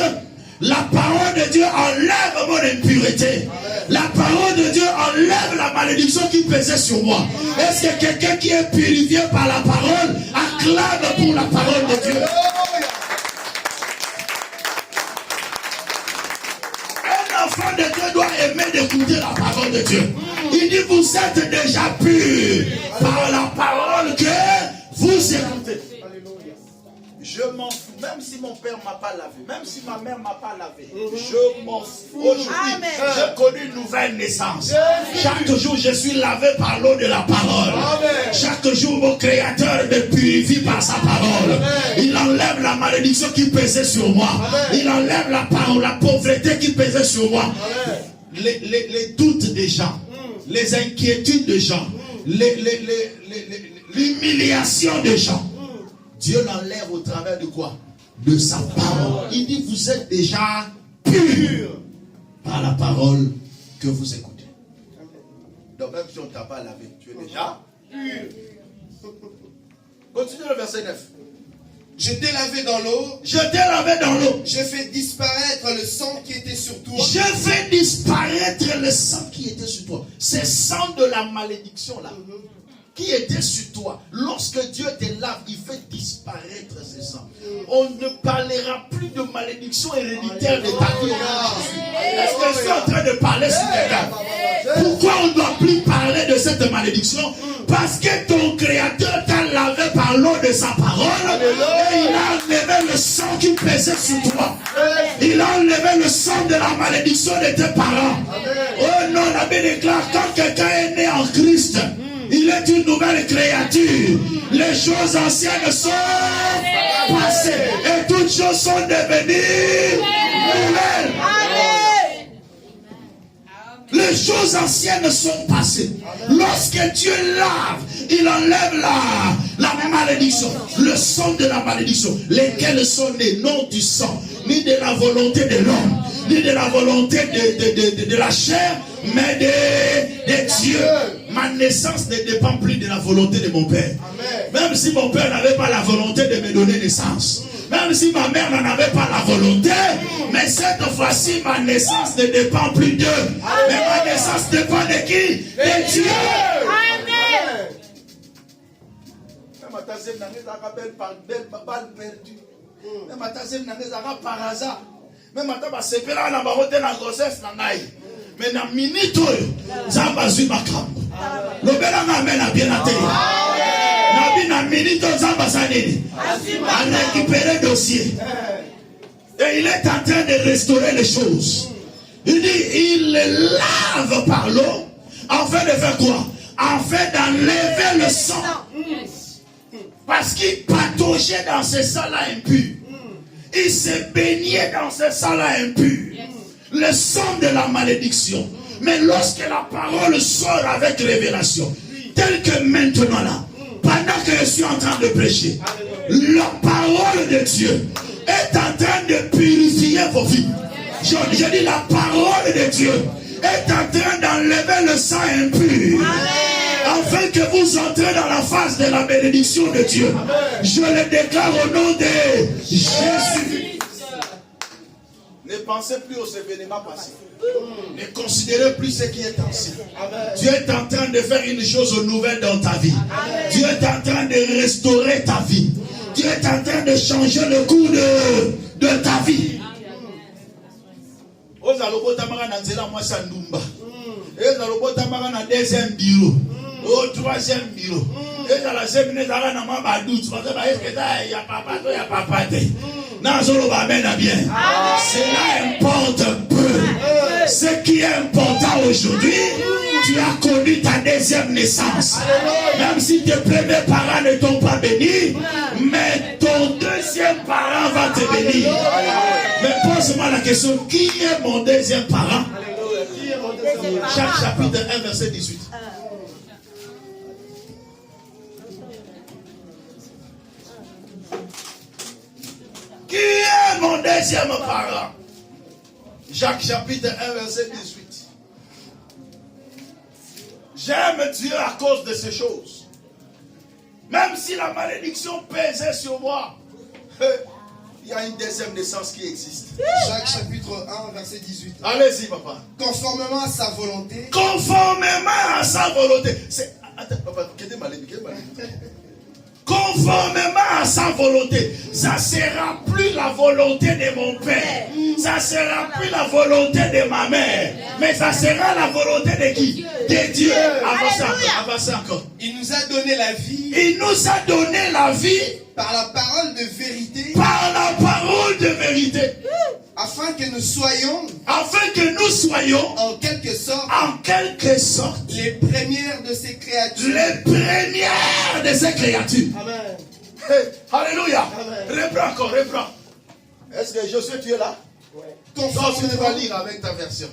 la parole de Dieu enlève mon impureté. La parole de Dieu enlève la malédiction qui pesait sur moi. Est-ce que quelqu'un qui est purifié par la parole acclame pour la parole de Dieu? Un enfant de Dieu doit aimer d'écouter la parole de Dieu. Il dit, vous êtes déjà purs par la parole que vous écoutez. Je m'en fous, même si mon père ne m'a pas lavé, même si ma mère ne m'a pas lavé, je m'en fous. Aujourd'hui, j'ai connu une nouvelle naissance. Chaque jour, je suis lavé par l'eau de la parole. Chaque jour, mon Créateur me purifie par sa parole. Il enlève la malédiction qui pesait sur moi. Il enlève la parole, la pauvreté qui pesait sur moi. Les doutes des gens, les inquiétudes des gens, l'humiliation des gens. Dieu l'enlève au travers de quoi? De sa parole. Il dit, vous êtes déjà purs par la parole que vous écoutez. Donc même si on ne t'a pas lavé, tu es déjà pur. Continue le verset 9. Je t'ai lavé dans l'eau. Je t'ai lavé dans l'eau. J'ai fait disparaître le sang qui était sur toi. J'ai fait disparaître le sang qui était sur toi. C'est sang de la malédiction là. Qui était sur toi. Lorsque Dieu te lave, il fait disparaître ce sang. On ne parlera plus de malédiction héréditaire de ta vie. Est-ce que je suis en train de parler sur quelqu'un? Pourquoi on ne doit plus parler de cette malédiction? Parce que ton Créateur t'a lavé par l'eau de sa parole et il a enlevé le sang qui pesait sur toi. Il a enlevé le sang de la malédiction de tes parents. Oh non, la Bible déclare, quand quelqu'un est né en Christ, il est une nouvelle créature. Les choses anciennes sont passées et toutes choses sont devenues nouvelles. Les choses anciennes sont passées. Lorsque Dieu lave, il enlève la malédiction, le sang de la malédiction, lesquels sont nés non du sang, ni de la volonté de l'homme, ni de la volonté de la chair, mais de Dieu. Ma naissance ne dépend plus de la volonté de mon père. Même si mon père n'avait pas la volonté de me donner naissance, même si ma mère n'en avait pas la volonté, mais cette fois-ci, ma naissance ne dépend plus d'eux. Mais ma naissance dépend de qui? De Dieu. Amen. Même à ta zème, balle perdue. Même à ta zème, par hasard. Même à ta basepela na barote na grossesse na ngai. Mais na minute Zamba zui makambo. Lobela na mena bien até. Na bi na minute Zamba sanini. A récupéré dossier. Et il est en train de restaurer les choses. Il dit, il les lave par l'eau. Afin de faire quoi? Afin d'enlever le sang. Parce qu'il pataugeait dans ce sang-là impur. Il se baignait dans ce sang-là impur. Le sang de la malédiction. Mais lorsque la parole sort avec révélation, tel que maintenant là, pendant que je suis en train de prêcher, la parole de Dieu est en train de purifier vos vies. Je dis la parole de Dieu est en train d'enlever le sang impur. Afin que vous entrez dans la phase de la bénédiction de Dieu. Je le déclare au nom de Jésus. Ne pensez plus aux événements passés. Ne considérez plus ce qui est ancien. Dieu est en train de faire une chose nouvelle dans ta vie. Dieu est en train de restaurer ta vie. Dieu est en train de changer le cours de ta vie. Deuxième bureau. Au troisième bureau. Et dans la semaine, il y a doute. Il y a papa. Cela importe peu. Ce qui est important aujourd'hui, tu as connu ta deuxième naissance. Même si tes premiers parents ne t'ont pas béni, mais ton deuxième parent va te bénir. Mais pose-moi la question, qui est mon deuxième parent? Jacques chapitre 1 verset 18. Qui est mon deuxième parent? Jacques chapitre 1 verset 18. J'aime Dieu à cause de ces choses. Même si la malédiction pesait sur moi, il y a une deuxième naissance qui existe. Jacques chapitre 1, verset 18. Allez-y, papa. Conformément à sa volonté. Conformément à sa volonté. Attends, papa, quel est malade? Conformément à sa volonté. Ça ne sera plus la volonté de mon père. Ça ne sera plus la volonté de ma mère. Mais ça sera la volonté de qui? De Dieu. Avancez encore. Il nous a donné la vie. Il nous a donné la vie. Par la parole de vérité. Par la parole de vérité. Afin que nous soyons. Afin que nous soyons. En quelque sorte. En quelque sorte. Les premières de ces créatures. Les premières de ces créatures. Amen. Hey, alléluia. Amen. Reprends encore, reprends. Est-ce que Josué, tu es là? Ouais. Donc tu vas lire avec ta version.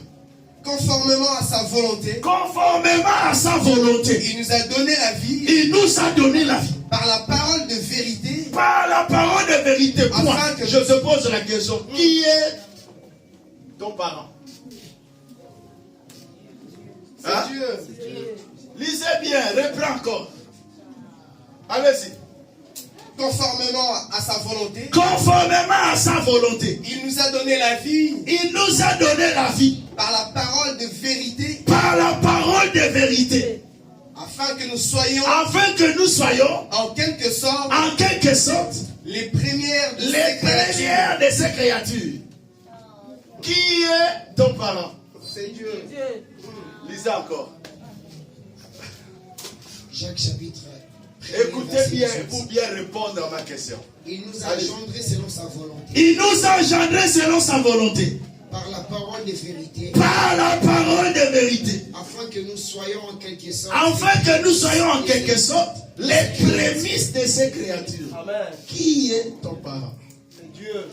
Conformément à sa volonté. Conformément à sa volonté. Il nous a donné la vie. Il nous a donné la vie. Par la parole de vérité. Par la parole de vérité. Moi, que je te pose la question. Qui est ton parent? C'est Dieu. Lisez bien, reprends encore. Allez-y. Conformément à sa volonté. Conformément à sa volonté. Il nous a donné la vie. Il nous a donné la vie. Par la parole de vérité. Par la parole de vérité. Afin que nous soyons. Afin que nous soyons. En quelque sorte. En quelque sorte. Les premières de ces créatures. Qui est ton parent? C'est Dieu. Lisez encore. Jacques chapitre. Écoutez bien pour bien répondre à ma question. Il nous a engendrés selon sa volonté. Il nous a engendrés selon sa volonté. Par la parole de vérité. Par la parole de vérité. Afin que nous soyons en quelque sorte. Afin que nous soyons en quelque sorte les prémices de ces créatures. Amen. Qui est ton parent? C'est Dieu.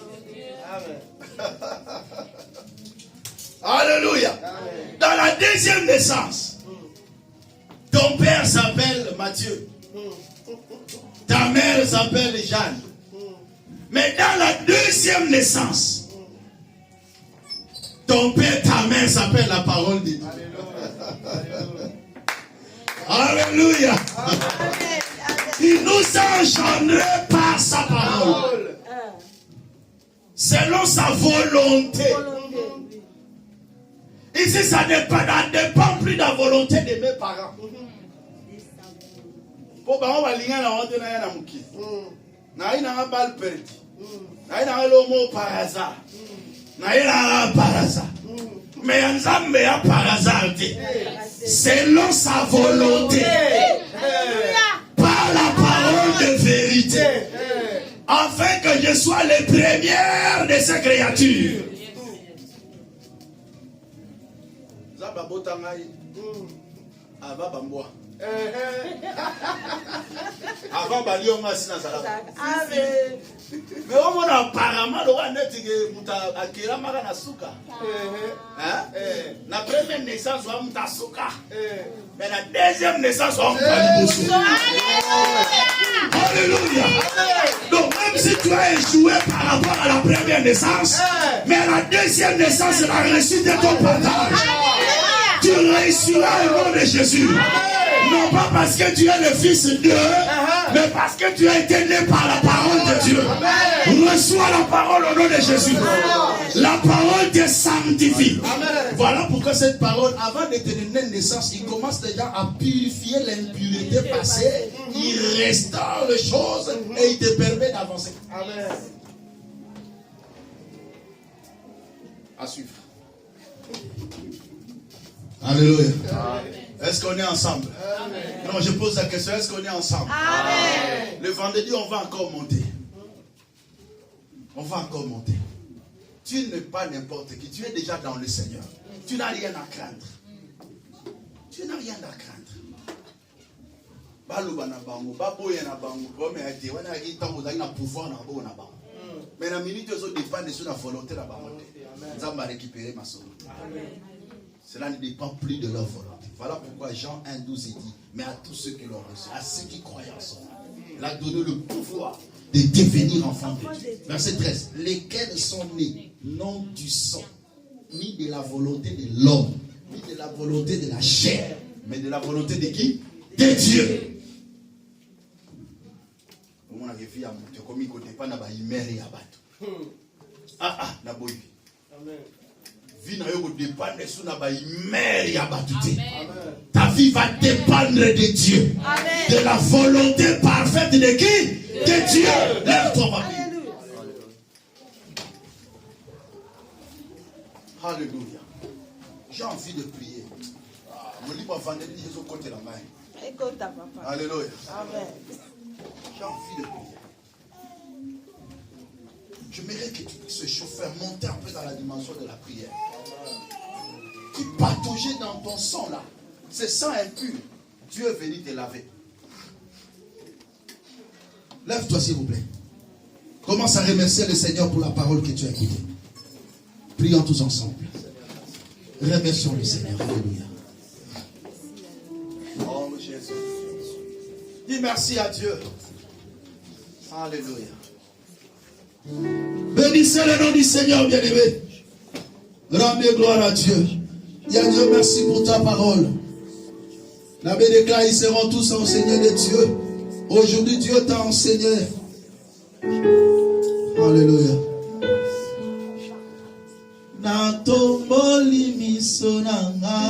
Amen. Alléluia. Amen. Dans la deuxième naissance, ton père s'appelle Matthieu. Ta mère s'appelle Jeanne. Mais dans la deuxième naissance, ton père, ta mère s'appelle la parole de Dieu. Alléluia. Il nous a engendrés par sa parole. Selon sa volonté. Ici, ça ne dépend plus de la volonté de mes parents. Po ba wa linga na wote na yana muki. Na ina nga bal perdi. Na ina nga lomo paraza. Na ina nga paraza. Mais Nzambe ya paraza te. Selon sa volonté. Par la parole de vérité. Afin que je sois les premières de ces créatures. Zaba botangai. Ava bamboa. Avant Balionga Sinazala. Mais au moins apparemment le roi net que muta akira mara na suka. La première naissance wa muta suka. Mais la deuxième naissance wa muta. Alléluia. Donc même si tu as échoué par rapport à la première naissance, mais la deuxième naissance c'est la réussite de ton partage. Tu réussiras au nom de Jésus. Non pas parce que tu es le fils de Dieu, mais parce que tu as été né par la parole de Dieu. Reçois la parole au nom de Jésus. La parole te sanctifie. Voilà pourquoi cette parole, avant de te donner naissance, il commence déjà à purifier l'impureté passée. Il restaure les choses et il te permet d'avancer. Amen. À suivre. Alléluia. Est-ce qu'on est ensemble? Amen. Non, je pose la question, est-ce qu'on est ensemble? Amen. Le vendredi, on va encore monter. On va encore monter. Tu n'es pas n'importe qui. Tu es déjà dans le Seigneur. Tu n'as rien à craindre. Tu n'as rien à craindre. Mais la minute, ça dépend de la volonté de la volonté. Nous allons récupérer ma soeur. Cela ne dépend plus de leur volonté. Voilà pourquoi Jean 1,12 dit, mais à tous ceux qui l'ont reçu, à ceux qui croient en son nom, il a donné le pouvoir de devenir enfants de Dieu. Verset 13. Lesquels sont nés, non du sang, ni de la volonté de l'homme, ni de la volonté de la chair, mais de la volonté de qui? De Dieu. Ta vie va dépendre de Dieu. Amen. De la volonté parfaite de qui? De Dieu. Lève-toi, ma vie. Alléluia. J'ai envie de prier. Mon libre vendredi, je suis côté la main. Alléluia. Amen. J'ai envie de prier. J'aimerais que tu puisses chauffer, monter un peu dans la dimension de la prière. Tu pataugeais dans ton sang là. Ce sang impur. Dieu est venu te laver. Lève-toi s'il vous plaît. Commence à remercier le Seigneur pour la parole que tu as écoutée. Prions tous ensemble. Remercions le Seigneur. Alléluia. Oh Jésus. Dis merci à Dieu. Alléluia. Bénissez le nom du Seigneur, bien-aimé. Rendez gloire à Dieu. Dis à Dieu merci pour ta parole. La Bible déclare, ils seront tous enseignés de Dieu. Aujourd'hui, Dieu t'a enseigné. Alléluia. Natomboli misonanga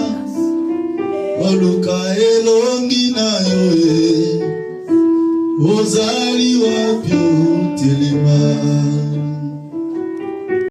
oluka elongi na yo ozali